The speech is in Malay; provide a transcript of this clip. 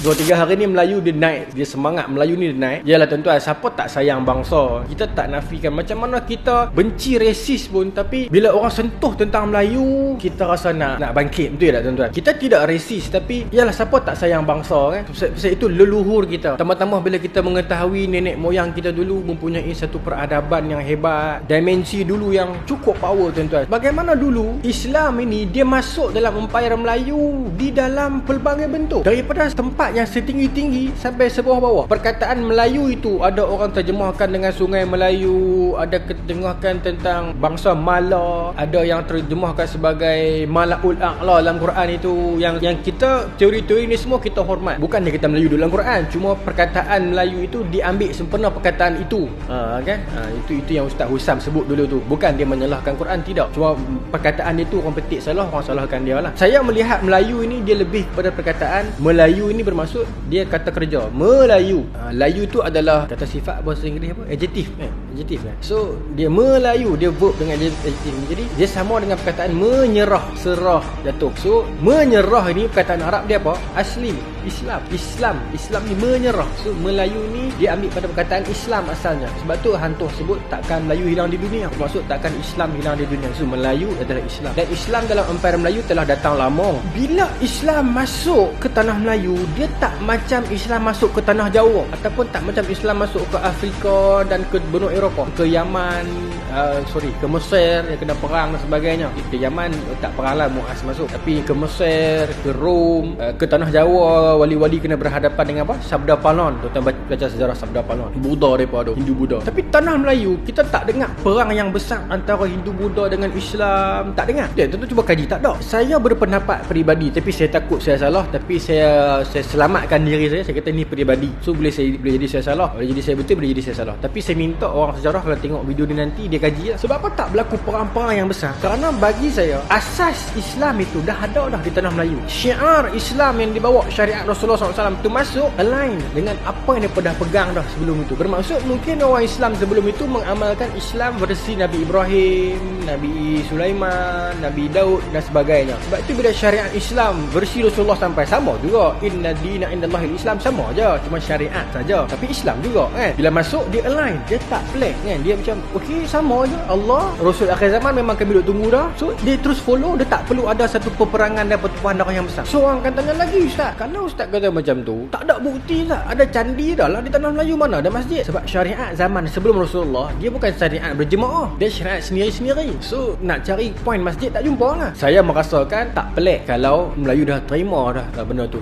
2-3 hari ni Melayu dia naik, dia semangat Melayu ni dia naik. Yalah tuan-tuan, siapa tak sayang bangsa? Kita tak nafikan. Macam mana kita benci resis pun, tapi bila orang sentuh tentang Melayu, kita rasa nak bangkit. Betul tak tuan-tuan? Kita tidak resis, tapi yalah siapa tak sayang bangsa kan? Sebab itu leluhur kita. Tambah-tambah bila kita mengetahui nenek moyang kita dulu mempunyai satu peradaban yang hebat, dimensi dulu yang cukup power tuan-tuan. Bagaimana dulu Islam ini dia masuk dalam empayar Melayu di dalam pelbagai bentuk, daripada tempat yang setinggi-tinggi sampai sebawah-bawah. Perkataan Melayu itu ada orang terjemahkan dengan Sungai Melayu, ada terjemahkan tentang bangsa Mala, ada yang terjemahkan sebagai Malaul A'la dalam Quran itu. Yang kita teori-teori ni semua kita hormat. Bukannya kita Melayu dalam Quran, cuma perkataan Melayu itu diambil sempena perkataan itu. Kan? Itu yang Ustaz Husam sebut dulu tu. Bukan dia menyalahkan Quran, tidak. Cuma perkataan dia tu orang petik salah, orang salahkan dia lah. Saya melihat Melayu ini dia lebih kepada perkataan Melayu ini bermaksud dia kata kerja Melayu. Layu itu adalah kata sifat bahasa Inggeris apa? Adjektif kan. So dia Melayu, dia verb dengan adjektif. Jadi dia sama dengan perkataan menyerah, serah, jatuh. So menyerah ini perkataan Arab dia apa? Asli Islam ni menyerah. So Melayu ni dia ambil pada perkataan Islam asalnya. Sebab tu hantu sebut takkan Melayu hilang di dunia. Maksud takkan Islam hilang di dunia. So Melayu adalah Islam. Dan Islam dalam empayar Melayu telah datang lama. Bila Islam masuk ke tanah Melayu, dia tak macam Islam masuk ke tanah Jawa, ataupun tak macam Islam masuk ke Afrika dan ke benua Eropah, ke Yaman, ke Mesir yang kena perang dan sebagainya. Ke Yaman tak perang lah, Muaz masuk. Tapi ke Mesir, ke Rom, ke tanah Jawa, wali-wali kena berhadapan dengan apa? Sabda Palon. Tuan-tuan baca sejarah Sabda Palon. Buddha daripada Hindu-Buddha. Tapi tanah Melayu kita tak dengar perang yang besar antara Hindu-Buddha dengan Islam. Tak dengar. Tuan-tuan cuba kaji, tak ada. Saya berpendapat peribadi, tapi saya takut saya salah, tapi saya selamatkan diri saya. Saya kata ni peribadi. So boleh jadi saya salah, boleh jadi saya betul, boleh jadi saya salah. Tapi saya minta orang sejarah kalau tengok video ni nanti dia kaji lah. Sebab apa tak berlaku perang-perang yang besar? Kerana bagi saya asas Islam itu dah ada dah di tanah Melayu. Syiar Islam yang dibawa syariat Rasulullah SAW itu masuk align dengan apa yang dia dah pegang dah sebelum itu. Bermaksud mungkin orang Islam sebelum itu mengamalkan Islam versi Nabi Ibrahim, Nabi Sulaiman, Nabi Daud dan sebagainya. Sebab itu bila syariat Islam versi Rasulullah sampai, sama juga. Inna dina indallahil Islam, sama aja, cuma syariat saja. Tapi Islam juga kan. Bila masuk dia align, dia tak pelik kan. Dia macam okey, sama aja. Allah, Rasul akhir zaman memang kami duk tunggu dah. So dia terus follow, dia tak perlu ada satu peperangan dan pertumpahan darah yang besar. So orang akan tanya lagi, Ustaz, kalau Ustaz kata macam tu, tak ada bukti tak? Ada candi dah lah di tanah Melayu, mana ada masjid? Sebab syariat zaman sebelum Rasulullah, dia bukan syariat berjemaah, dia syariat sendiri-sendiri. So nak cari point masjid tak jumpa lah. Saya merasakan tak pelik kalau Melayu dah terima dah benda tu.